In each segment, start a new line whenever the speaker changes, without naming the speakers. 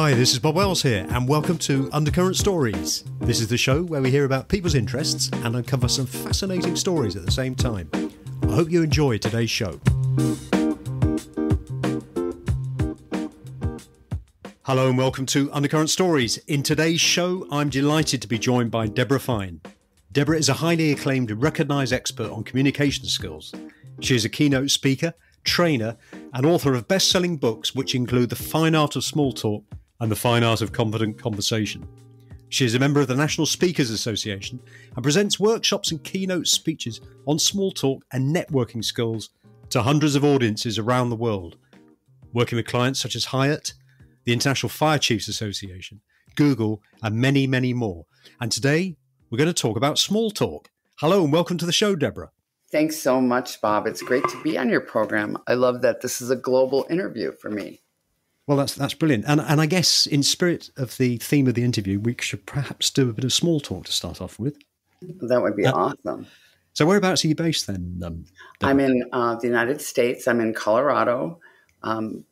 Hi, this is Bob Wells here, and welcome to Undercurrent Stories. This is the show where we hear about people's interests and uncover some fascinating stories at the same time. I hope you enjoy today's show. Hello and welcome to Undercurrent Stories. In today's show, I'm delighted to be joined by Debra Fine. Debra is a highly acclaimed and recognised expert on communication skills. She is a keynote speaker, trainer, and author of best-selling books which include The Fine Art of Small Talk and The Fine Art of Confident Conversation. She is a member of the National Speakers Association and presents workshops and keynote speeches on small talk and networking skills to hundreds of audiences around the world, working with clients such as Hyatt, the International Fire Chiefs Association, Google, and many, many more. And today, we're going to talk about small talk. Hello and welcome to the show, Debra.
Thanks so much, Bob. It's great to be on your program. I love that this is a global interview for me.
Well, that's brilliant. And I guess in spirit of the theme of the interview, we should perhaps do a bit of small talk to start off with.
That would be awesome.
So whereabouts are you based then?
I'm in the United States. I'm in Colorado.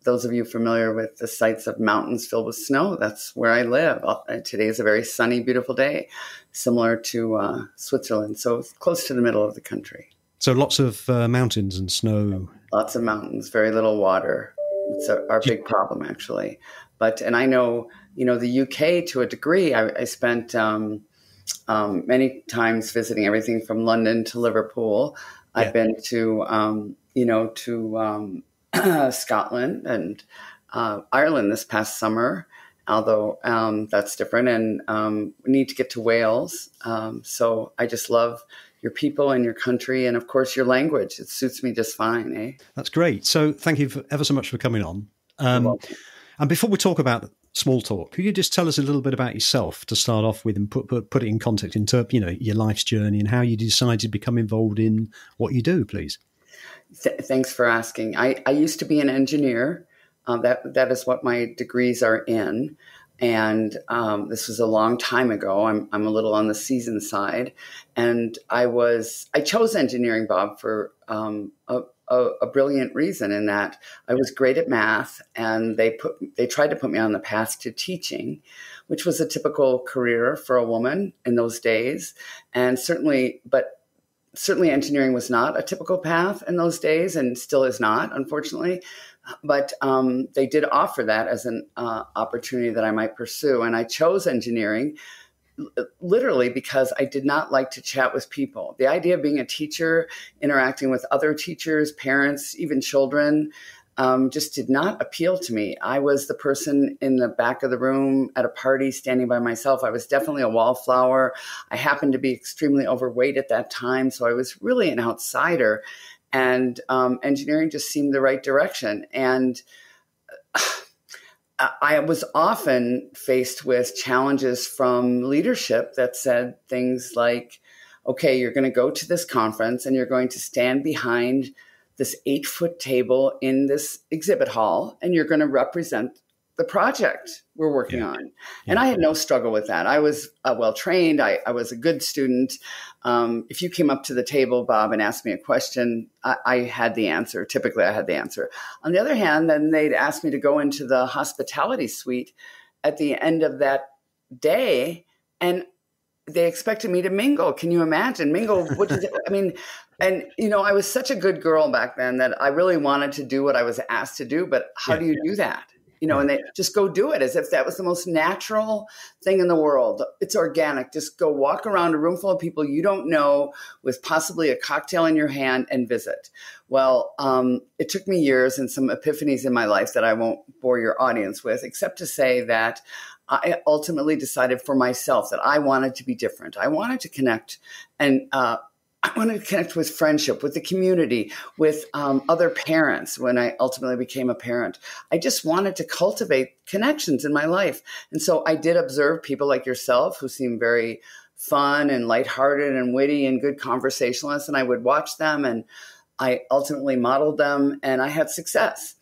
Those of you familiar with the sites of mountains filled with snow, that's where I live. Today is a very sunny, beautiful day, similar to Switzerland. So it's close to the middle of the country.
So lots of mountains and snow. Lots
of mountains, very little water. It's our big problem, actually. And I know, the UK to a degree. I spent many times visiting everything from London to Liverpool. Yeah. I've been to, Scotland and Ireland this past summer, although that's different. And we need to get to Wales. So I just love your people and your country, and of course your language. It suits me just fine, eh?
That's great. So thank you ever so much for coming on. And before we talk about small talk, could you just tell us a little bit about yourself to start off with, and put it in context into your life's journey and how you decided to become involved in what you do, please?
Thanks for asking. I used to be an engineer. That is what my degrees are in. And this was a long time ago. I'm a little on the seasoned side, and I chose engineering, Bob, for a brilliant reason, in that I was great at math, and they tried to put me on the path to teaching, which was a typical career for a woman in those days, and certainly engineering was not a typical path in those days, and still is not, unfortunately. But they did offer that as an opportunity that I might pursue. And I chose engineering literally because I did not like to chat with people. The idea of being a teacher, interacting with other teachers, parents, even children, just did not appeal to me. I was the person in the back of the room at a party standing by myself. I was definitely a wallflower. I happened to be extremely overweight at that time, so I was really an outsider. And engineering just seemed the right direction. And I was often faced with challenges from leadership that said things like, okay, you're going to go to this conference and you're going to stand behind this 8-foot table in this exhibit hall, and you're going to represent the project we're working on. Yeah. And I had no struggle with that. I was well-trained. I was a good student. If you came up to the table, Bob, and asked me a question, I had the answer. Typically, I had the answer. On the other hand, then they'd ask me to go into the hospitality suite at the end of that day, and they expected me to mingle. Can you imagine? Mingle? What is it? I mean, and, I was such a good girl back then that I really wanted to do what I was asked to do, but how do you do that? And they just go do it as if that was the most natural thing in the world. It's organic. Just go walk around a room full of people you don't know with possibly a cocktail in your hand and visit. Well, it took me years and some epiphanies in my life that I won't bore your audience with, except to say that I ultimately decided for myself that I wanted to be different. I wanted to connect, and I wanted to connect with friendship, with the community, with other parents when I ultimately became a parent. I just wanted to cultivate connections in my life. And so I did observe people like yourself who seem very fun and lighthearted and witty and good conversationalists. And I would watch them, and I ultimately modeled them, and I had success.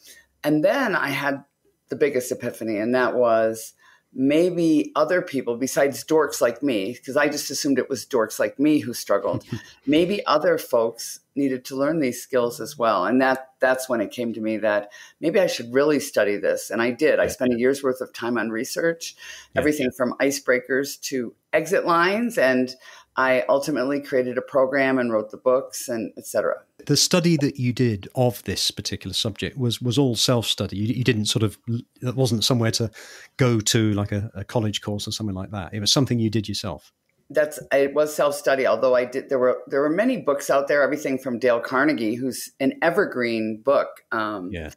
And then I had the biggest epiphany, and that was maybe other people besides dorks like me, because I just assumed it was dorks like me who struggled, maybe other folks needed to learn these skills as well. And that's when it came to me that maybe I should really study this. And I did. I spent a year's worth of time on research, everything from icebreakers to exit lines. And I ultimately created a program and wrote the books and et cetera.
The study that you did of this particular subject was all self-study. You didn't it wasn't somewhere to go to like a college course or something like that. It was something you did yourself.
It was self-study, although there were many books out there, everything from Dale Carnegie, who's an evergreen book to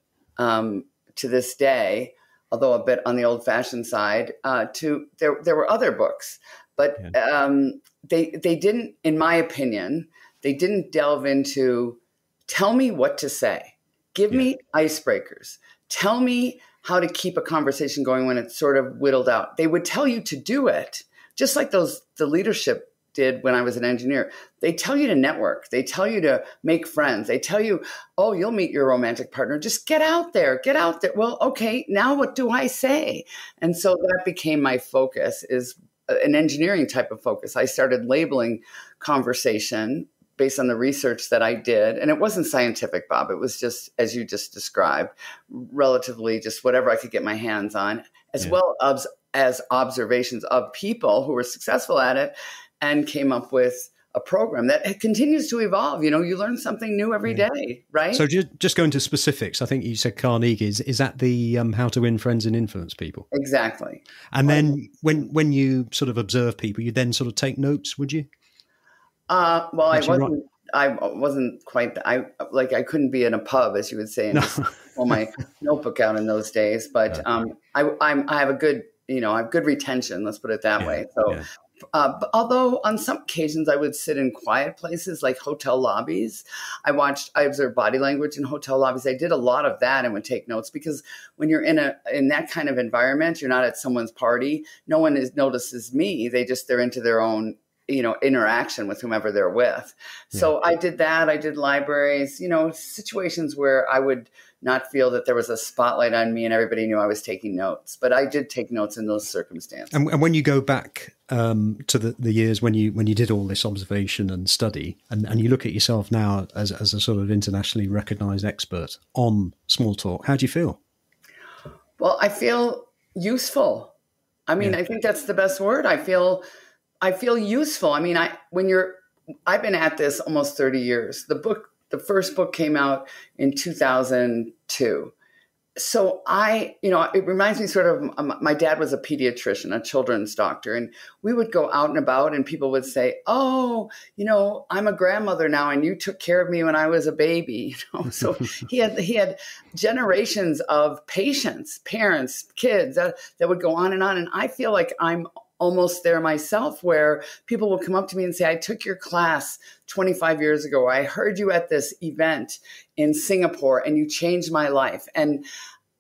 this day, although a bit on the old-fashioned side, there were other books. But they didn't, in my opinion, they didn't delve into, tell me what to say. Give me icebreakers. Tell me how to keep a conversation going when it's sort of whittled out. They would tell you to do it, just like the leadership did when I was an engineer. They tell you to network. They tell you to make friends. They tell you, oh, you'll meet your romantic partner. Just get out there. Get out there. Well, okay, now what do I say? And so that became my focus, is an engineering type of focus. I started labeling conversation based on the research that I did. And it wasn't scientific, Bob. It was just, as you just described, relatively just whatever I could get my hands on, as well as observations of people who were successful at it, and came up with a program that continues to evolve. You learn something new every day, right?
So just go into specifics. I think you said Carnegie. Is that the How to Win Friends and Influence People?
Exactly.
And then when you sort of observe people, you then sort of take notes, would you?
Well, I wasn't quite. I couldn't be in a pub, as you would say, and just pull my notebook out in those days. But I have a good, I have good retention. Let's put it that way. So. But although on some occasions I would sit in quiet places like hotel lobbies, I observed body language in hotel lobbies. I did a lot of that and would take notes, because when you're in that kind of environment, you're not at someone's party. No one notices me. They're into their own, interaction with whomever they're with. So I did that. I did libraries, situations where I would not feel that there was a spotlight on me and everybody knew I was taking notes. But I did take notes in those circumstances.
And when you go back to the years when you did all this observation and study, and you look at yourself now as a sort of internationally recognized expert on small talk, how do you feel?
Well, I feel useful. I mean, I think that's the best word. I feel useful. I mean, I've been at this almost 30 years. The first book came out in 2002. So it reminds me sort of, my dad was a pediatrician, a children's doctor, and we would go out and about and people would say, oh, I'm a grandmother now and you took care of me when I was a baby. So he had generations of patients, parents, kids that would go on. And I feel like I'm almost there myself, where people will come up to me and say, I took your class 25 years ago. I heard you at this event in Singapore and you changed my life. And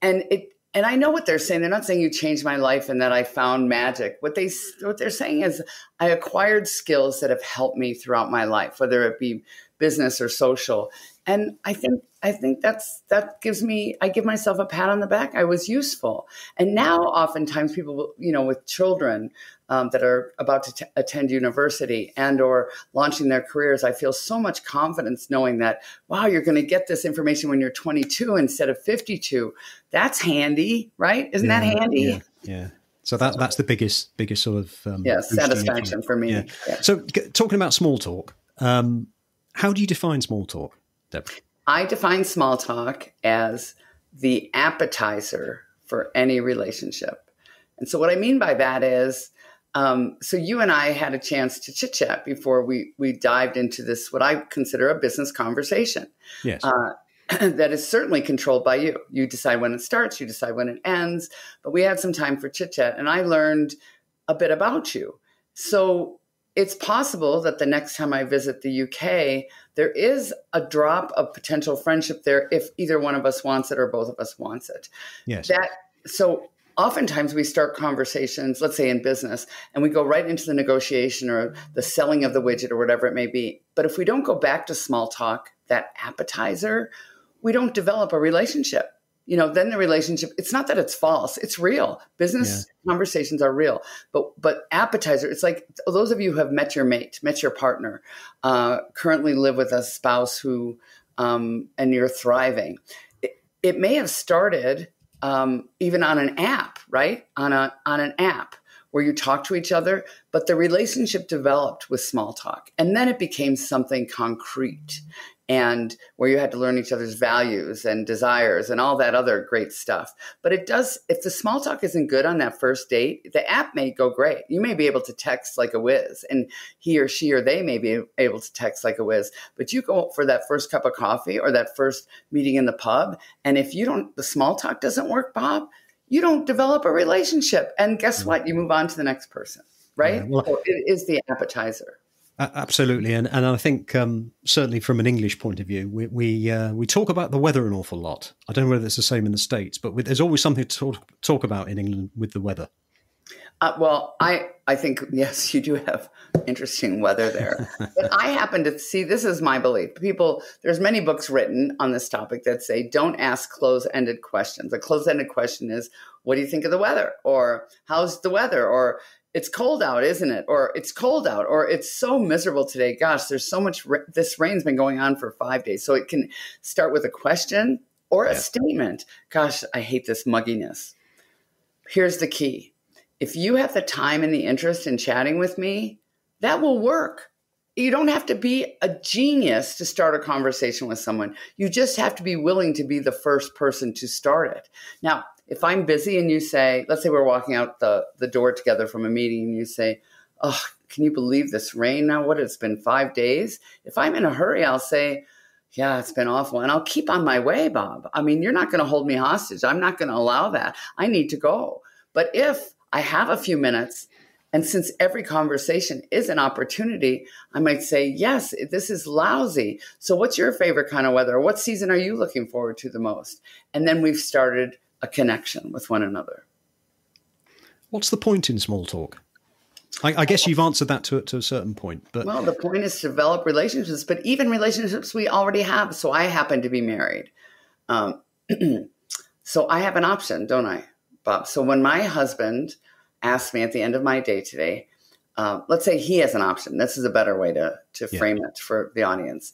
I know what they're saying. They're not saying you changed my life and that I found magic. What they're saying is I acquired skills that have helped me throughout my life, whether it be business or social. And I think I give myself a pat on the back. I was useful. And now oftentimes people, with children that are about to attend university and or launching their careers, I feel so much confidence knowing that, wow, you're going to get this information when you're 22 instead of 52. That's handy, right? Isn't that handy?
Yeah. So that's the biggest sort of
satisfaction for me.
Yeah. Yeah. So talking about small talk, how do you define small talk, Debra?
I define small talk as the appetizer for any relationship. And so what I mean by that is, so you and I had a chance to chit chat before we dived into this, what I consider a business conversation.
Yes.
That is certainly controlled by you. You decide when it starts, you decide when it ends, but we had some time for chit chat and I learned a bit about you. So it's possible that the next time I visit the UK, there is a drop of potential friendship there if either one of us wants it or both of us wants it.
Yes.
So oftentimes we start conversations, let's say in business, and we go right into the negotiation or the selling of the widget or whatever it may be. But if we don't go back to small talk, that appetizer, we don't develop a relationship. then the relationship, it's not that it's false, it's real. Business conversations are real. But appetizer, it's like those of you who have met your mate, met your partner, currently live with a spouse who, and you're thriving. It may have started even on an app, right? On an app where you talk to each other, but the relationship developed with small talk. And then it became something concrete, and where you had to learn each other's values and desires and all that other great stuff. But it does, if the small talk isn't good on that first date, the app may go great. You may be able to text like a whiz, and he or she or they may be able to text like a whiz. But you go for that first cup of coffee or that first meeting in the pub, and if the small talk doesn't work, Bob, you don't develop a relationship. And guess what? You move on to the next person, right?
Yeah, well,
so it is the appetizer.
Absolutely, and I think certainly from an English point of view, we talk about the weather an awful lot. I don't know whether it's the same in the States, but there's always something to talk about in England with the weather.
Well, I think, yes, you do have interesting weather there. But I happen to see, this is my belief. There's many books written on this topic that say, don't ask close-ended questions. A close-ended question is, what do you think of the weather? Or how's the weather? Or it's cold out, isn't it? Or it's cold out, or it's so miserable today. Gosh, there's so much, this rain's been going on for 5 days. So it can start with a question or a statement. Gosh, I hate this mugginess. Here's the key. If you have the time and the interest in chatting with me, that will work. You don't have to be a genius to start a conversation with someone. You just have to be willing to be the first person to start it. Now, if I'm busy and you say, let's say we're walking out the door together from a meeting and you say, oh, can you believe this rain now? What, it's been 5 days? If I'm in a hurry, I'll say, yeah, it's been awful. And I'll keep on my way, Bob. I mean, you're not going to hold me hostage. I'm not going to allow that. I need to go. But if I have a few minutes, and since every conversation is an opportunity, I might say, yes, this is lousy. So what's your favorite kind of weather? What season are you looking forward to the most? And then we've started a connection with one another.
What's the point in small talk? I guess you've answered that to a certain point. But
well, the point is to develop relationships, but even relationships we already have. So I happen to be married. So I have an option, don't I, Bob? So when my husband asked me at the end of my day today, let's say he has an option. This is a better way to frame it for the audience.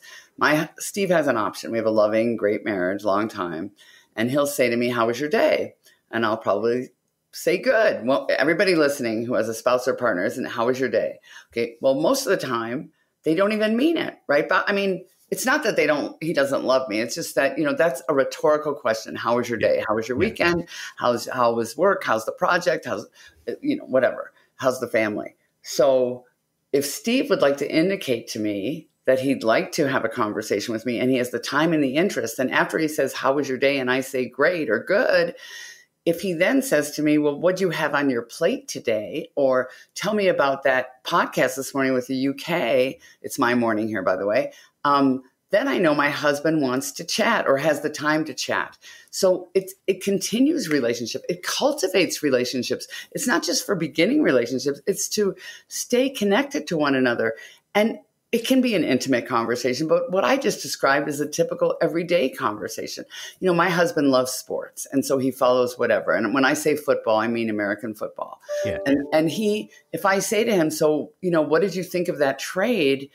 Steve has an option. We have a loving, great marriage, long time. And he'll say to me, how was your day? And I'll probably say, good. Well, everybody listening who has a spouse or partner, isn't, how was your day? Okay. Well, most of the time they don't even mean it, right? But I mean, it's not that he doesn't love me. It's just that, that's a rhetorical question. How was your day? How was your weekend? How was work? How's the project? How's, whatever. How's the family? So if Steve would like to indicate to me that he'd like to have a conversation with me and he has the time and the interest, and after he says, how was your day? And I say, great or good. If he then says to me, well, what'd you have on your plate today? Or tell me about that podcast this morning with the UK. It's my morning here, by the way. Then I know my husband wants to chat or has the time to chat. So it continues relationship. It cultivates relationships. It's not just for beginning relationships. It's to stay connected to one another. And it can be an intimate conversation, but what I just described is a typical everyday conversation. My husband loves sports, and so he follows whatever. And when I say football, I mean American football. Yeah. And if I say to him, so, what did you think of that trade?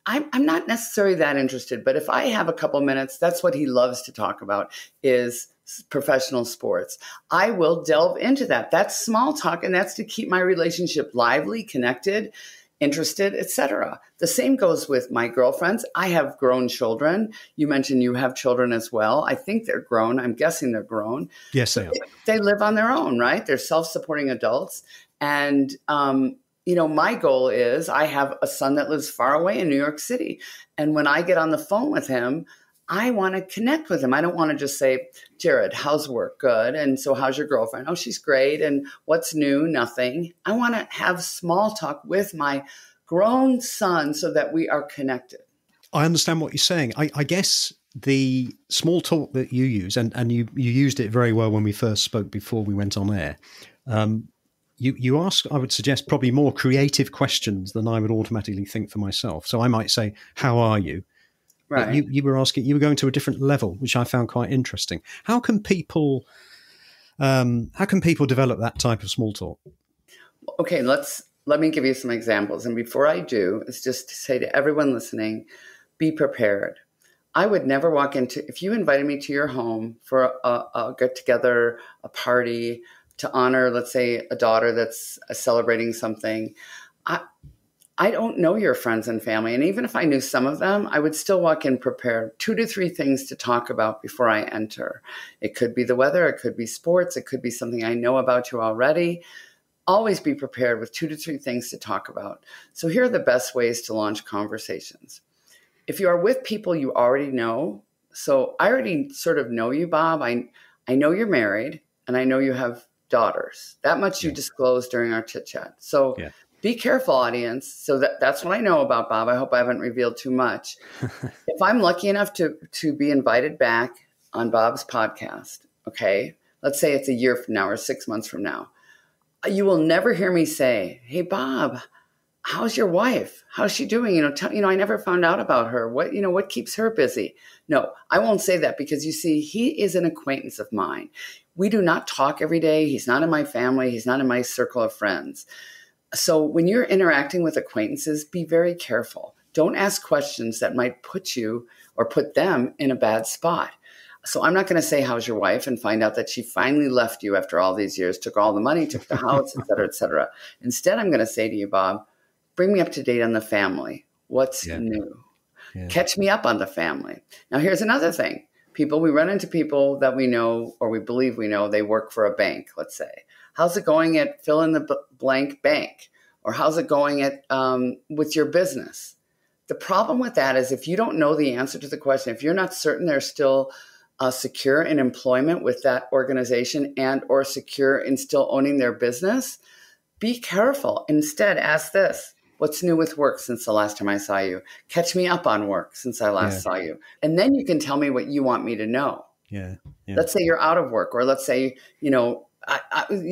I'm not necessarily that interested, but if I have a couple minutes, that's what he loves to talk about is professional sports. I will delve into that. That's small talk, and that's to keep my relationship lively, connected, interested, etc. The same goes with my girlfriends. I have grown children. You mentioned you have children as well. I think they're grown. I'm guessing they're grown.
Yes, they are.
They live on their own, right? They're self-supporting adults. And, my goal is I have a son that lives far away in New York City. And when I get on the phone with him, I want to connect with him. I don't want to just say, Jared, how's work? Good. And so how's your girlfriend? Oh, she's great. And what's new? Nothing. I want to have small talk with my grown son so that we are connected.
I understand what you're saying. I guess the small talk that you use, and you used it very well when we first spoke before we went on air, you ask, I would suggest, probably more creative questions than I would automatically think for myself. So I might say, how are you?
Right.
You were asking, you were going to a different level, which I found quite interesting. How can people develop that type of small talk?
Okay, let me give you some examples. And before I do, it's just to say to everyone listening, be prepared. I would never walk into, if you invited me to your home for a get together, a party to honor, let's say, a daughter that's celebrating something. I don't know your friends and family. And even if I knew some of them, I would still walk in prepared. 2 to 3 things to talk about before I enter. It could be the weather. It could be sports. It could be something I know about you already. Always be prepared with 2 to 3 things to talk about. So here are the best ways to launch conversations. If you are with people you already know, so I already sort of know you, Bob. I know you're married and I know you have daughters. That much you disclosed during our chit chat. So be careful, audience. So that's what I know about Bob. I hope I haven't revealed too much. If I'm lucky enough to be invited back on Bob's podcast, okay, let's say it's a year from now or 6 months from now, you will never hear me say, "Hey, Bob, how's your wife? How's she doing? I never found out about her. What keeps her busy?" No, I won't say that because you see, he is an acquaintance of mine. We do not talk every day. He's not in my family. He's not in my circle of friends. So when you're interacting with acquaintances, be very careful. Don't ask questions that might put you or put them in a bad spot. So I'm not going to say, "How's your wife?" and find out that she finally left you after all these years, took all the money, took the house, et cetera, et cetera. Instead, I'm going to say to you, Bob, bring me up to date on the family. What's new? Yeah. Catch me up on the family. Now, here's another thing. We run into people that we know or we believe we know, they work for a bank, let's say. How's it going at fill in the blank bank? Or how's it going at with your business? The problem with that is if you don't know the answer to the question, if you're not certain they're still secure in employment with that organization and or secure in still owning their business, be careful. Instead, ask this: what's new with work since the last time I saw you? Catch me up on work since I last saw you. And then you can tell me what you want me to know. Yeah. Let's say you're out of work, or let's say, you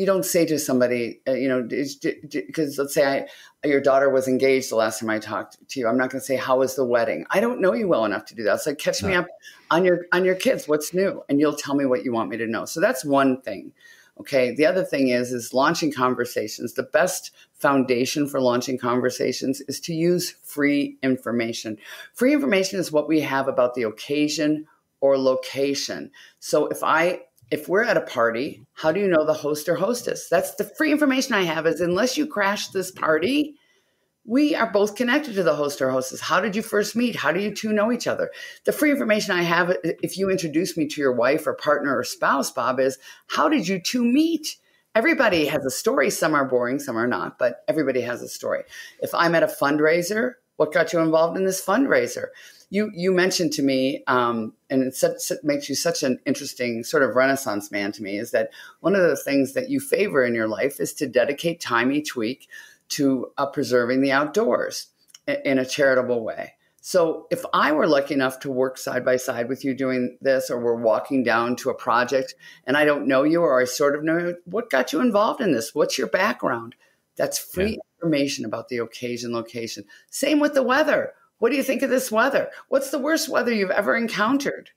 don't say to somebody, because let's say your daughter was engaged the last time I talked to you. I'm not going to say, "How was the wedding?" I don't know you well enough to do that. So catch me up on your kids. What's new? And you'll tell me what you want me to know. So that's one thing. Okay. The other thing is launching conversations. The best foundation for launching conversations is to use free information. Free information is what we have about the occasion or location. So if we're at a party, how do you know the host or hostess? That's the free information I have, is unless you crash this party, we are both connected to the host or hostess. How did you first meet? How do you two know each other? The free information I have, if you introduce me to your wife or partner or spouse, Bob, is how did you two meet? Everybody has a story. Some are boring, some are not, but everybody has a story. If I'm at a fundraiser, what got you involved in this fundraiser? You mentioned to me, and it makes you such an interesting sort of Renaissance man to me, is that one of the things that you favor in your life is to dedicate time each week to preserving the outdoors in a charitable way. So if I were lucky enough to work side by side with you doing this, or we're walking down to a project and I don't know you, or I sort of know you, what got you involved in this? What's your background? That's free information about the occasion, location. Same with the weather. What do you think of this weather? What's the worst weather you've ever encountered?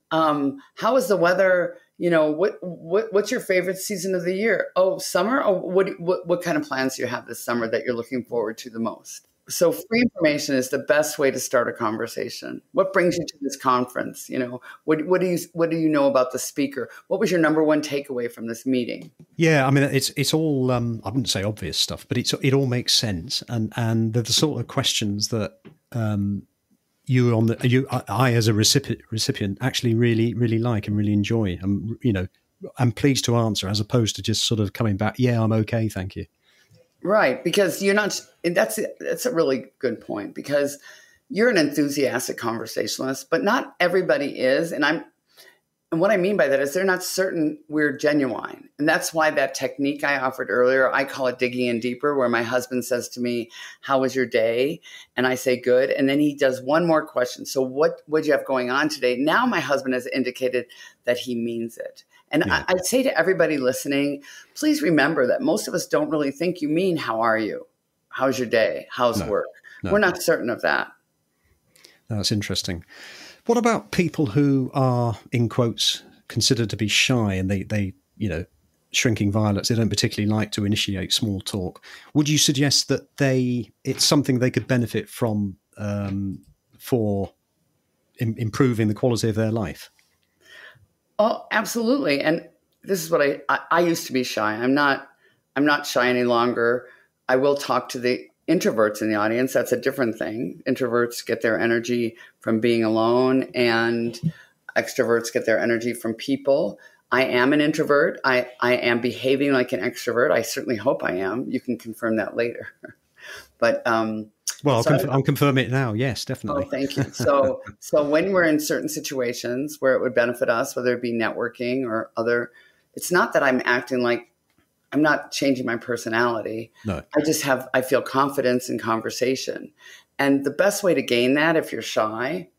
How is the weather? What's your favorite season of the year? Oh, summer. Oh, what kind of plans do you have this summer that you're looking forward to the most? So free information is the best way to start a conversation. What brings you to this conference? What do you know about the speaker? What was your number one takeaway from this meeting? Yeah, I mean, it's all I wouldn't say obvious stuff, but it all makes sense, and they're the sort of questions that I as a recipient actually really, really like and really enjoy. I'm pleased to answer, as opposed to just sort of coming back, "Yeah, I'm okay, thank you." Right, because you're not. That's a really good point, because you're an enthusiastic conversationalist, but not everybody is, and what I mean by that is they're not certain we're genuine. And that's why that technique I offered earlier, I call it digging in deeper, where my husband says to me, "How was your day?" And I say, "Good." And then he does one more question. "So what do you have going on today?" Now my husband has indicated that he means it. And I'd say to everybody listening, please remember that most of us don't really think you mean, "How are you? How's your day? How's work?" No. We're not certain of that.
That's interesting. What about people who are, in quotes, considered to be shy, and they shrinking violets, they don't particularly like to initiate small talk? Would you suggest that it's something they could benefit from for improving the quality of their life?
Oh, absolutely. And this is what I used to be shy. I'm not shy any longer. I will talk to the introverts in the audience. That's a different thing. Introverts get their energy from being alone, and extroverts get their energy from people. I am an introvert. I am behaving like an extrovert. I certainly hope I am. You can confirm that later. But
well, I'll confirm it now. Yes, definitely.
Oh, thank you. So when we're in certain situations where it would benefit us, whether it be networking or other, it's not that I'm acting like I'm not changing my personality.
No.
I feel confidence in conversation. And the best way to gain that, if you're shy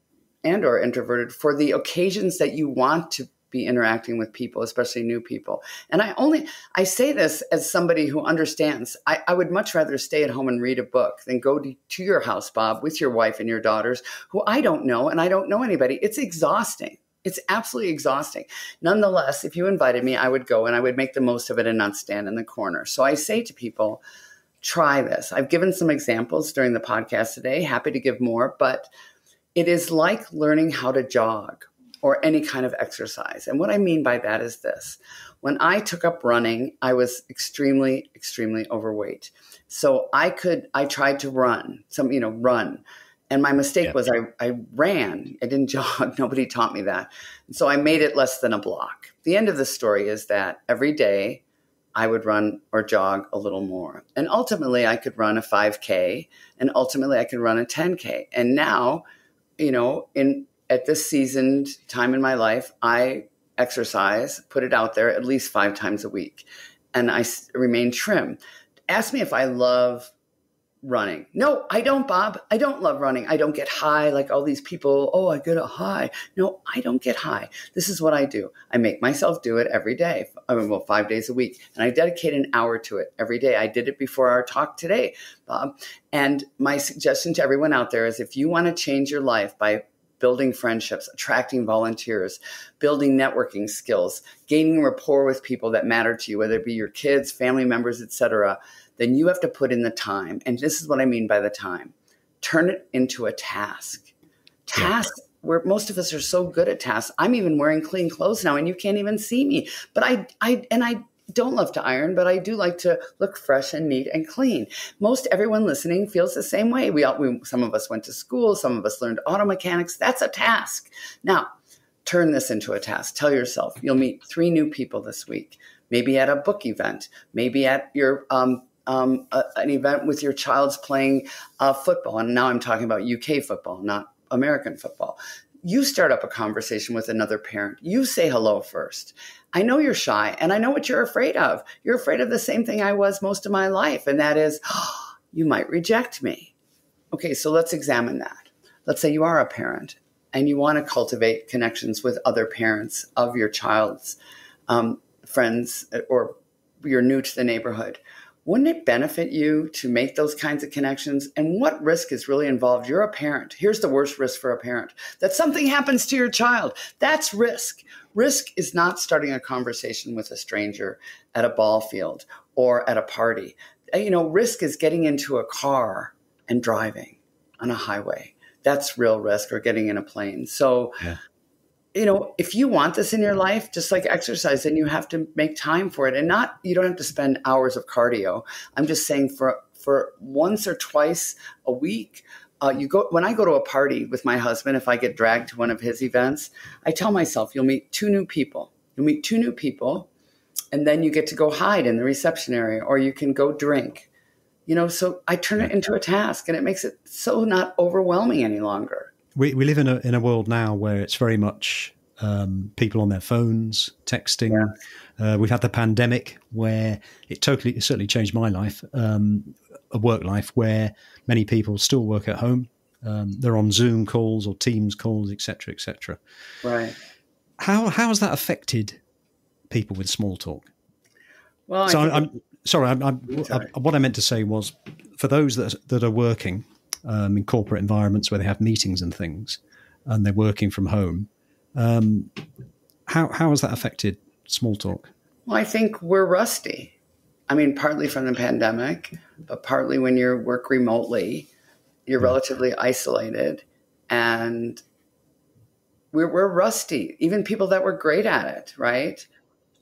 and or introverted, for the occasions that you want to be interacting with people, especially new people. And I say this as somebody who understands. I would much rather stay at home and read a book than go to your house, Bob, with your wife and your daughters, who I don't know, and I don't know anybody. It's exhausting. It's absolutely exhausting. Nonetheless, if you invited me, I would go, and I would make the most of it and not stand in the corner. So I say to people, try this. I've given some examples during the podcast today. Happy to give more, but it is like learning how to jog or any kind of exercise. And what I mean by that is this. When I took up running, I was extremely, extremely overweight. So I tried to run. And my mistake was I ran. I didn't jog. Nobody taught me that. And so I made it less than a block. The end of the story is that every day I would run or jog a little more. And ultimately I could run a 5K, and ultimately I could run a 10K. And now, at this seasoned time in my life, I exercise, put it out there at least 5 times a week, and I remain trim. Ask me if I love running. No, I don't, Bob. I don't love running. I don't get high like all these people. Oh, I get a high. No, I don't get high. This is what I do. I make myself do it every day. 5 days a week. And I dedicate an hour to it every day. I did it before our talk today, Bob. And my suggestion to everyone out there is, if you want to change your life by building friendships, attracting volunteers, building networking skills, gaining rapport with people that matter to you, whether it be your kids, family members, etc., then you have to put in the time. And this is what I mean by the time. Turn it into a task. Where most of us are so good at tasks. I'm even wearing clean clothes now, and you can't even see me. But I don't love to iron, but I do like to look fresh and neat and clean. Most everyone listening feels the same way. Some of us went to school. Some of us learned auto mechanics. That's a task. Now, turn this into a task. Tell yourself you'll meet 3 new people this week, maybe at a book event, maybe at your an event with your child's playing football. And now I'm talking about UK football, not American football. You start up a conversation with another parent. You say hello first. I know you're shy, and I know what you're afraid of. You're afraid of the same thing I was most of my life, and that is, you might reject me. Okay, so let's examine that. Let's say you are a parent, and you want to cultivate connections with other parents of your child's friends, or you're new to the neighborhood. Wouldn't it benefit you to make those kinds of connections? And what risk is really involved? You're a parent. Here's the worst risk for a parent: that something happens to your child. That's risk. Risk is not starting a conversation with a stranger at a ball field or at a party. Risk is getting into a car and driving on a highway. That's real risk, or getting in a plane. So, if you want this in your life, just like exercise, then you have to make time for it. And you don't have to spend hours of cardio. I'm just saying for once or twice a week, when I go to a party with my husband, if I get dragged to one of his events, I tell myself, you'll meet 2 new people. You'll meet 2 new people, and then you get to go hide in the reception area, or you can go drink. So I turn it into a task, and it makes it so not overwhelming any longer. We
live in a world now where it's very much people on their phones, texting. Yeah. We've had the pandemic where it certainly changed my life, a work life where many people still work at home. They're on Zoom calls or Teams calls, et cetera, et cetera.
Right.
How has that affected people with small talk?
Well,
so I'm sorry. What I meant to say was, for those that are working, in corporate environments where they have meetings and things, and they're working from home. How has that affected small talk?
Well, I think we're rusty. I mean, partly from the pandemic, but partly when you work remotely, you're relatively isolated, and we're rusty. Even people that were great at it, right,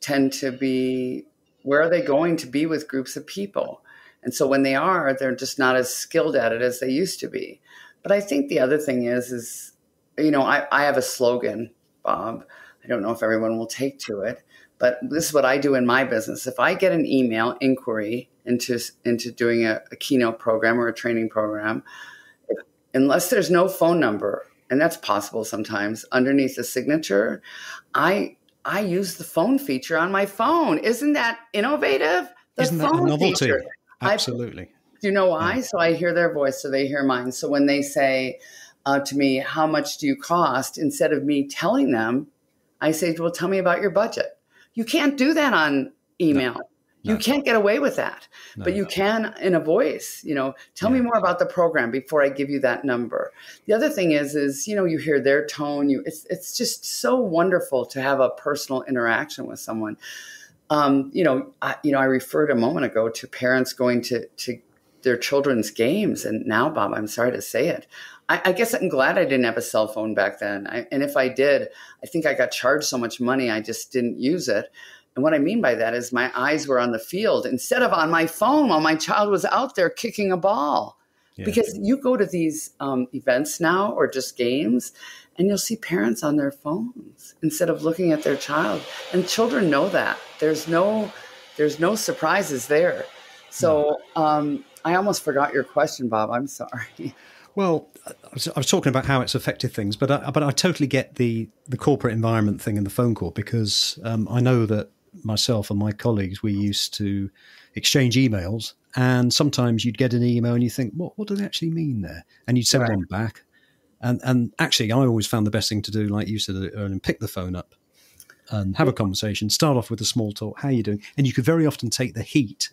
tend to be, where are they going to be with groups of people? And so when they are, they're just not as skilled at it as they used to be. But I think the other thing is, I have a slogan, Bob. I don't know if everyone will take to it, but this is what I do in my business. If I get an email inquiry into doing a keynote program or a training program, unless there's no phone number, and that's possible sometimes, underneath the signature, I use the phone feature on my phone. Isn't that innovative?
Isn't that a novelty? Feature. Absolutely.
Do you know why? Yeah. So I hear their voice, so they hear mine. So when they say to me, how much do you cost? Instead of me telling them, I say, well, tell me about your budget. You can't do that on email. No. You can't get away with that, but you can in a voice, tell me more about the program before I give you that number. The other thing is, you hear their tone. It's just so wonderful to have a personal interaction with someone. I referred a moment ago to parents going to their children's games. And now, Bob, I'm sorry to say it. I guess I'm glad I didn't have a cell phone back then. And if I did, I think I got charged so much money, I just didn't use it. And what I mean by that is my eyes were on the field instead of on my phone while my child was out there kicking a ball. Yeah. Because you go to these events now or just games, and you'll see parents on their phones instead of looking at their child. And children know that. There's no surprises there. So I almost forgot your question, Bob. I'm sorry.
Well, I was talking about how it's affected things, but I totally get the corporate environment thing in the phone call, because I know that myself and my colleagues, we used to exchange emails, and sometimes you'd get an email and you think, what do they actually mean there? And you'd send one back. And actually, I always found the best thing to do, like you said earlier, pick the phone up and have a conversation, start off with a small talk. How are you doing? And you could very often take the heat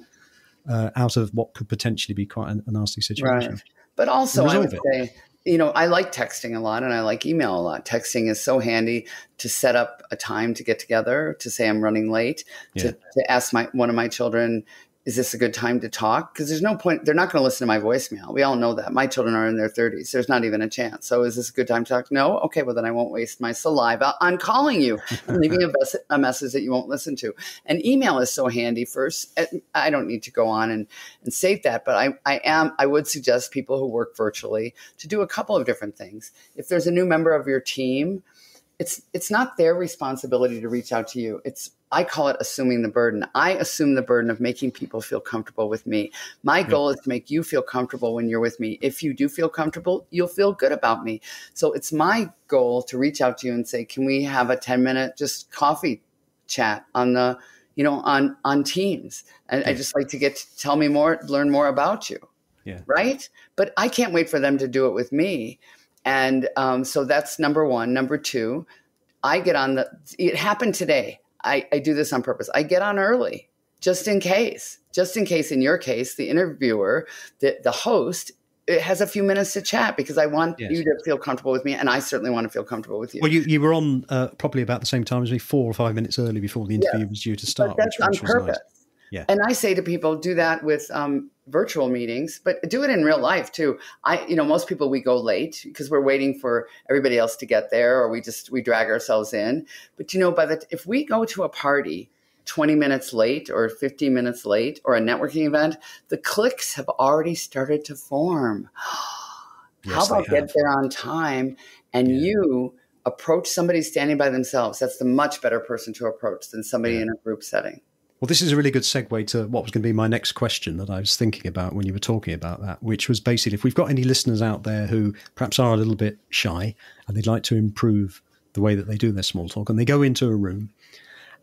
out of what could potentially be quite a nasty situation.
Right. But also, I would say, I like texting a lot and I like email a lot. Texting is so handy to set up a time to get together, to say I'm running late, to ask one of my children, is this a good time to talk? Because there's no point. They're not going to listen to my voicemail. We all know that. My children are in their 30s. There's not even a chance. So is this a good time to talk? No? Okay, well, then I won't waste my saliva on calling you and leaving a message that you won't listen to. And email is so handy first. I don't need to go on and save that, but I would suggest people who work virtually to do a couple of different things. If there's a new member of your team, it's not their responsibility to reach out to you. I call it assuming the burden. I assume the burden of making people feel comfortable with me. My goal is to make you feel comfortable when you're with me. If you do feel comfortable, you'll feel good about me. So it's my goal to reach out to you and say, can we have a 10-minute just coffee chat on the, on Teams? And I just like to get to tell me more, learn more about you. Yeah. Right? But I can't wait for them to do it with me. And so that's number one. Number two, it happened today. I do this on purpose. I get on early just in case in your case, the interviewer, the host, it has a few minutes to chat because I want you to feel comfortable with me. And I certainly want to feel comfortable with you.
Well, you were on probably about the same time as me, 4 or 5 minutes early before the interview was due to start.
But that's on purpose.
Nice. Yeah.
And I say to people, do that with virtual meetings, but do it in real life too. Most people, we go late because we're waiting for everybody else to get there, or we drag ourselves in. But if we go to a party 20 minutes late or 15 minutes late or a networking event, the cliques have already started to form. How about get there on time and you approach somebody standing by themselves? That's the much better person to approach than somebody in a group setting.
Well, this is a really good segue to what was going to be my next question that I was thinking about when you were talking about that, which was basically if we've got any listeners out there who perhaps are a little bit shy and they'd like to improve the way that they do their small talk, and they go into a room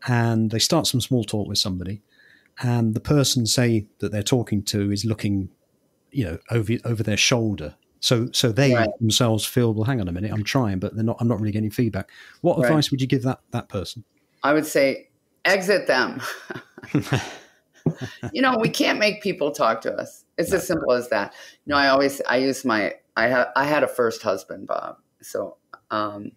and they start some small talk with somebody, and the person, say, that they're talking to is looking, over their shoulder. So they themselves feel, well, hang on a minute, I'm trying, but I'm not really getting feedback. What advice would you give that person?
I would say, exit them. We can't make people talk to us. It's as simple as that. I had a first husband, Bob. So I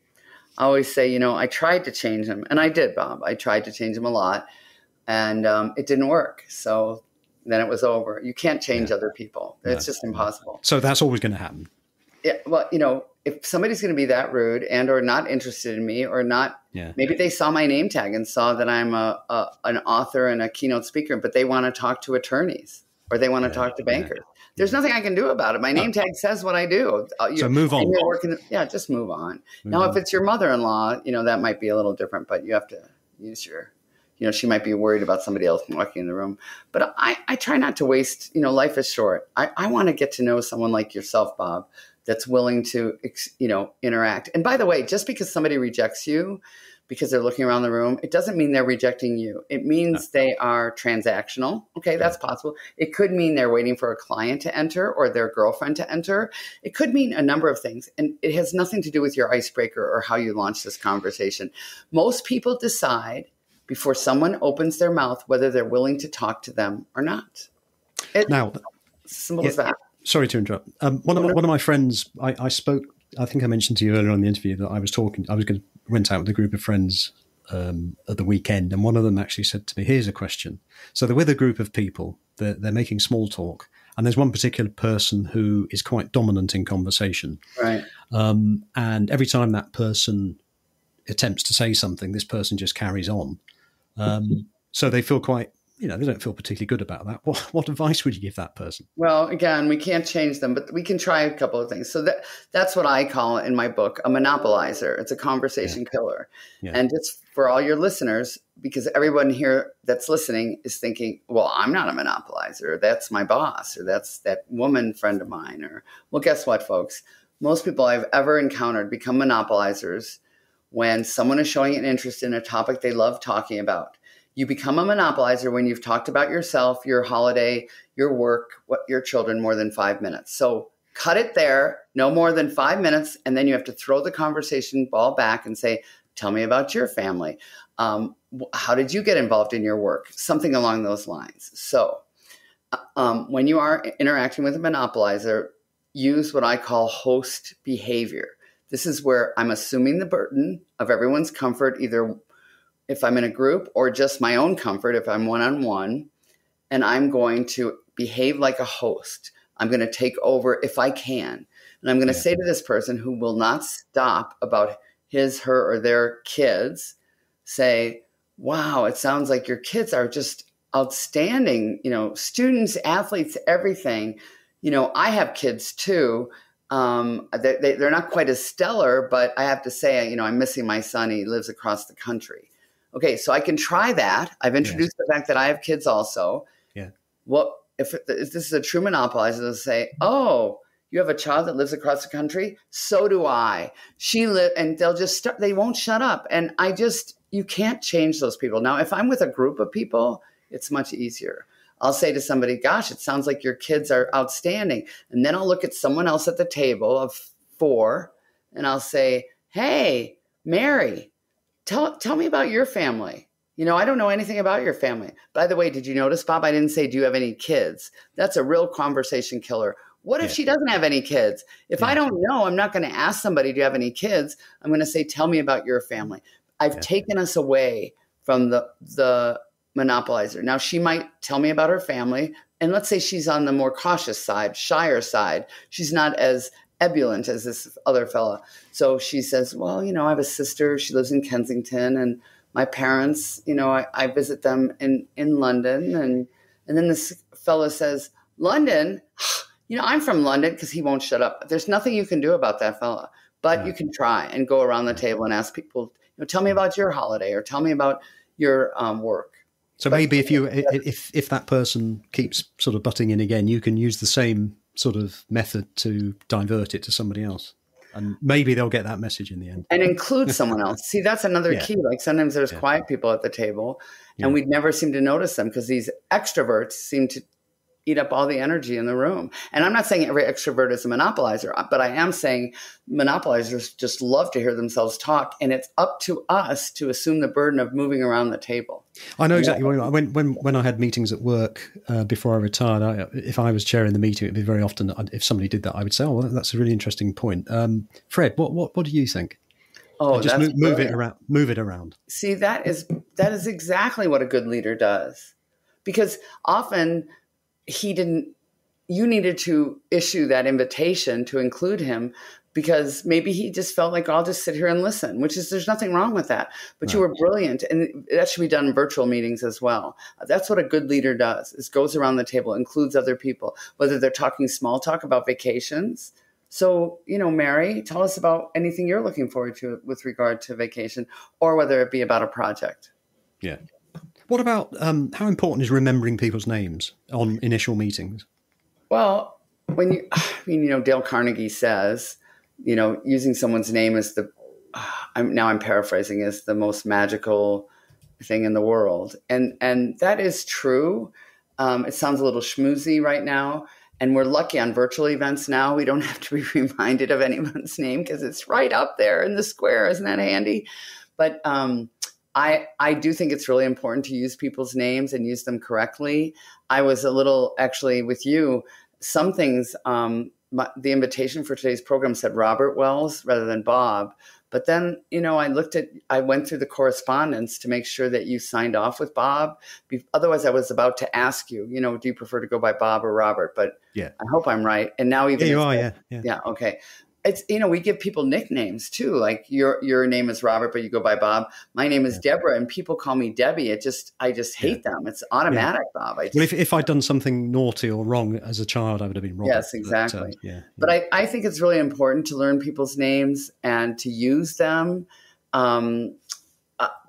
always say, I tried to change him. And I did, Bob. I tried to change him a lot. And it didn't work. So then it was over. You can't change other people. It's just impossible.
So that's always going to happen.
Yeah. Well, if somebody's going to be that rude and or not interested in me or not, maybe they saw my name tag and saw that I'm an author and a keynote speaker, but they want to talk to attorneys or they want to talk to bankers. There's nothing I can do about it. My name tag says what I do.
So move on.
Just move on. Now, if it's your mother-in-law, that might be a little different, but you have to use your, she might be worried about somebody else walking in the room. But I try not to waste, life is short. I want to get to know someone like yourself, Bob, that's willing to, interact. And by the way, just because somebody rejects you because they're looking around the room, it doesn't mean they're rejecting you. It means they are transactional. Okay, that's possible. It could mean they're waiting for a client to enter or their girlfriend to enter. It could mean a number of things. And it has nothing to do with your icebreaker or how you launch this conversation. Most people decide before someone opens their mouth whether they're willing to talk to them or not. Simple as that.
Sorry to interrupt. One of my friends, I spoke. I think I mentioned to you earlier on the interview that I was went out with a group of friends at the weekend, and one of them actually said to me, "Here's a question." So they're with a group of people. They're making small talk, and there's one particular person who is quite dominant in conversation.
Right.
And every time that person attempts to say something, this person just carries on. So they feel quite. They don't feel particularly good about that. What advice would you give that person?
Well, again, we can't change them, but we can try a couple of things. So that's what I call in my book a monopolizer. It's a conversation killer. Yeah. And just for all your listeners, because everyone here that's listening is thinking, well, I'm not a monopolizer. That's my boss, or that's that woman friend of mine. Or, well, guess what, folks? Most people I've ever encountered become monopolizers when someone is showing an interest in a topic they love talking about. You become a monopolizer when you've talked about yourself, your holiday, your work, your children more than 5 minutes. So cut it there, no more than 5 minutes, and then you have to throw the conversation ball back and say, tell me about your family. How did you get involved in your work? Something along those lines. So when you are interacting with a monopolizer, use what I call host behavior. This is where I'm assuming the burden of everyone's comfort, either if I'm in a group or just my own comfort, if I'm one-on-one, and I'm going to behave like a host. I'm going to take over if I can. And I'm going to say to this person who will not stop about his, her, or their kids, say, wow, it sounds like your kids are just outstanding, students, athletes, everything. I have kids too. They're not quite as stellar, but I have to say, I'm missing my son. He lives across the country. Okay, so I can try that. I've introduced the fact that I have kids also. Yeah. Well, if this is a true monopolizer, they'll say, oh, you have a child that lives across the country? So do I. And they'll just start, they won't shut up. And you can't change those people. Now, if I'm with a group of people, it's much easier. I'll say to somebody, gosh, it sounds like your kids are outstanding. And then I'll look at someone else at the table of 4, and I'll say, hey, Mary, Tell me about your family. I don't know anything about your family. By the way, did you notice, Bob, I didn't say, do you have any kids? That's a real conversation killer. What if she doesn't have any kids? If I don't know, I'm not going to ask somebody, do you have any kids? I'm going to say, tell me about your family. I've taken us away from the monopolizer. Now, she might tell me about her family. And let's say she's on the more cautious side, shyer side. She's not as ebullient as this other fella. So she says, well, I have a sister. She lives in Kensington, and my parents, I visit them in London. And then this fella says, London? I'm from London, because he won't shut up. There's nothing you can do about that fella, but you can try and go around the table and ask people, tell me about your holiday, or tell me about your work.
So maybe if that person keeps sort of butting in again, you can use the same sort of method to divert it to somebody else, and maybe they'll get that message in the end
and include someone else. See, that's another key. Like sometimes there's quiet people at the table and we'd never seem to notice them because these extroverts seem to eat up all the energy in the room. And I'm not saying every extrovert is a monopolizer, but I am saying monopolizers just love to hear themselves talk. And it's up to us to assume the burden of moving around the table.
I know exactly what you mean. When I had meetings at work before I retired, if I was chairing the meeting, it'd be very often, if somebody did that, I would say, oh, well, that's a really interesting point. Fred, what do you think?
Oh,
just move it around. Move it around.
See, that is exactly what a good leader does. Because often you needed to issue that invitation to include him because maybe he just felt like, I'll just sit here and listen, there's nothing wrong with that. But right. You were brilliant. And that should be done in virtual meetings as well. That's what a good leader does, is goes around the table, includes other people, whether they're talking small talk about vacations. So, Mary, tell us about anything you're looking forward to with regard to vacation, or whether it be about a project.
Yeah. What about how important is remembering people's names on initial meetings?
Well, Dale Carnegie says, using someone's name as I'm paraphrasing, is the most magical thing in the world. And that is true. It sounds a little schmoozy right now. And we're lucky on virtual events now. We don't have to be reminded of anyone's name because it's right up there in the square. Isn't that handy? But I do think it's really important to use people's names and use them correctly. I was a little, actually, with you, some things, the invitation for today's program said Robert Wells rather than Bob. But then, I went through the correspondence to make sure that you signed off with Bob. Otherwise, I was about to ask you, do you prefer to go by Bob or Robert? But yeah, I hope I'm right. And now even
you are, yeah.
Yeah, okay. It's, we give people nicknames too. Like your name is Robert, but you go by Bob. My name is Debra, and people call me Debbie. I just hate them. It's automatic, Bob. Well,
if I'd done something naughty or wrong as a child, I would have been Robert.
Yes, exactly. But I think it's really important to learn people's names and to use them.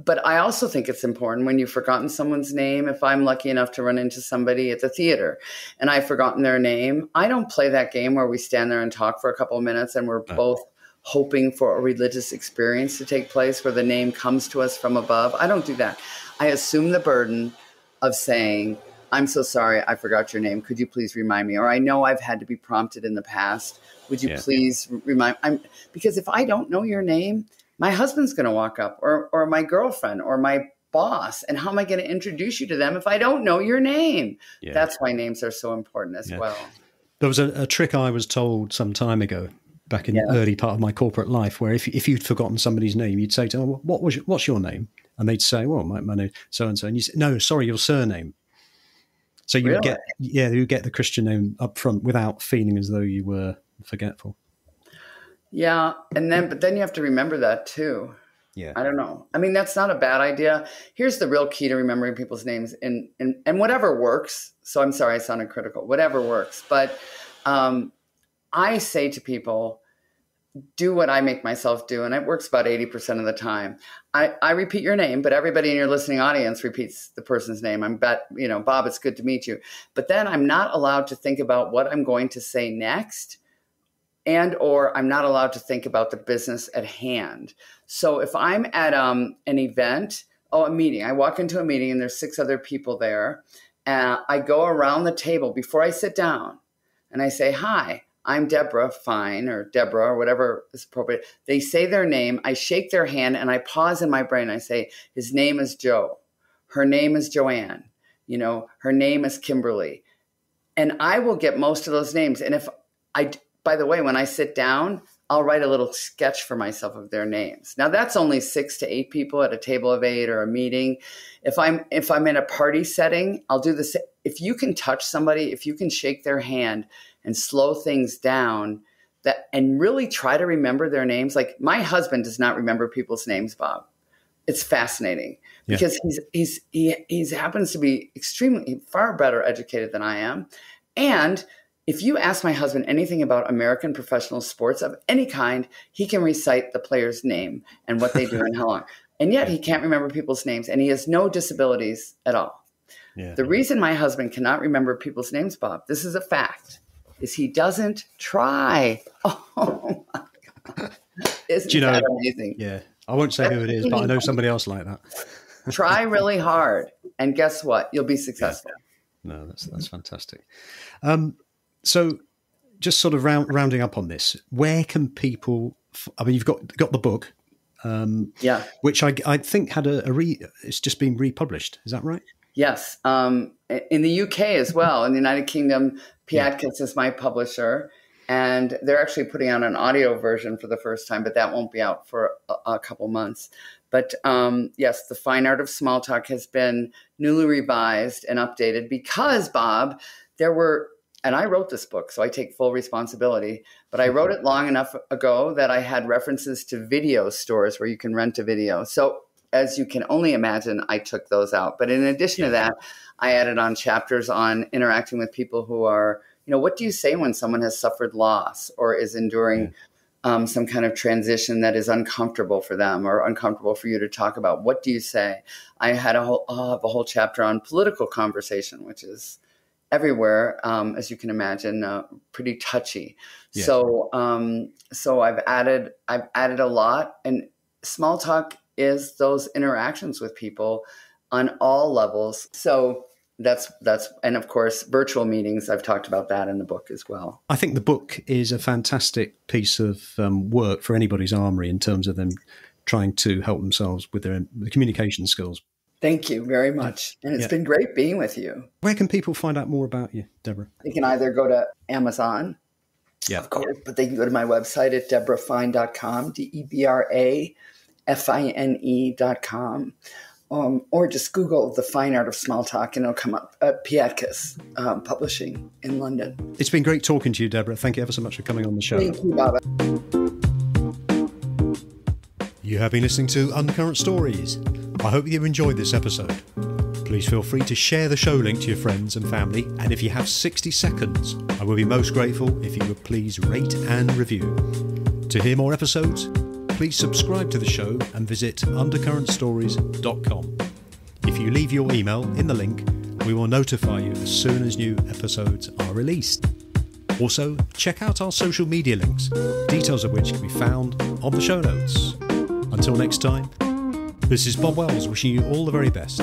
But I also think it's important when you've forgotten someone's name. If I'm lucky enough to run into somebody at the theater and I've forgotten their name, I don't play that game where we stand there and talk for a couple of minutes and we're both hoping for a religious experience to take place where the name comes to us from above. I don't do that. I assume the burden of saying, I'm so sorry, I forgot your name. Could you please remind me? Or I know I've had to be prompted in the past. Would you please remind me? Because if I don't know your name, my husband's going to walk up or my girlfriend or my boss. And how am I going to introduce you to them if I don't know your name? Yeah. That's why names are so important as well.
There was a trick I was told some time ago, back in the early part of my corporate life, where if you'd forgotten somebody's name, you'd say to them, what's your name? And they'd say, well, my name so-and-so. And you say, no, sorry, your surname. So you you get the Christian name up front without feeling as though you were forgetful. Yeah.
But then you have to remember that too.
Yeah.
I don't know. I mean, that's not a bad idea. Here's the real key to remembering people's names and whatever works. So I'm sorry, I sounded critical, whatever works. But I say to people, do what I make myself do. And it works about 80% of the time. I repeat your name, but everybody in your listening audience repeats the person's name. Bob, it's good to meet you. But then I'm not allowed to think about what I'm going to say next. Or I'm not allowed to think about the business at hand. So if I'm at an event, a meeting, I walk into a meeting and there's 6 other people there. And I go around the table before I sit down and I say, hi, I'm Debra Fine or Debra or whatever is appropriate. They say their name. I shake their hand and I pause in my brain. I say, his name is Joe. Her name is Joanne. Her name is Kimberly. And I will get most of those names. And by the way, when I sit down, I'll write a little sketch for myself of their names. Now that's only 6 to 8 people at a table of 8 or a meeting. If I'm in a party setting, I'll do this. If you can touch somebody, if you can shake their hand and slow things down and really try to remember their names. Like my husband does not remember people's names, Bob. It's fascinating because he happens to be extremely far better educated than I am. And if you ask my husband anything about American professional sports of any kind, he can recite the player's name and what they do and how long. And yet he can't remember people's names and he has no disabilities at all. Yeah. The reason my husband cannot remember people's names, Bob, this is a fact, is he doesn't try. Oh my God. Isn't that amazing?
Yeah. I won't say who it is, but I know somebody else like that.
Try really hard. And guess what? You'll be successful.
No, that's fantastic. So just sort of rounding up on this, where can people, I mean, you've got the book, which I think had it's just been republished. Is that right?
Yes. In the UK as well, in the United Kingdom, Hyatt is my publisher, and they're actually putting out an audio version for the first time, but that won't be out for a couple months. But yes, The Fine Art of Small Talk has been newly revised and updated because, Bob, and I wrote this book, so I take full responsibility, but I wrote it long enough ago that I had references to video stores where you can rent a video. So as you can only imagine, I took those out. But in addition to that, I added on chapters on interacting with people who are, what do you say when someone has suffered loss or is enduring some kind of transition that is uncomfortable for them or uncomfortable for you to talk about? What do you say? I had a whole chapter on political conversation, which is everywhere, as you can imagine, pretty touchy. Yeah. So I've added a lot, and small talk is those interactions with people on all levels. So that's and of course virtual meetings. I've talked about that in the book as well.
I think the book is a fantastic piece of work for anybody's armory in terms of them trying to help themselves with their communication skills.
Thank you very much. And it's been great being with you. Where
can people find out more about you, Debra?
They can either go to Amazon, of course, but they can go to my website at debrafine.com, DebraFine.com, or just Google The Fine Art of Small Talk and it'll come up at Piatkus Publishing in London.
It's been great talking to you, Debra. Thank you ever so much for coming on the show.
Thank you, Baba.
You have been listening to Undercurrent Stories. I hope you enjoyed this episode. Please feel free to share the show link to your friends and family, and if you have 60 seconds, I will be most grateful if you would please rate and review. To hear more episodes, please subscribe to the show and visit undercurrentstories.com. If you leave your email in the link, we will notify you as soon as new episodes are released. Also, check out our social media links, details of which can be found on the show notes. Until next time, this is Bob Wells wishing you all the very best.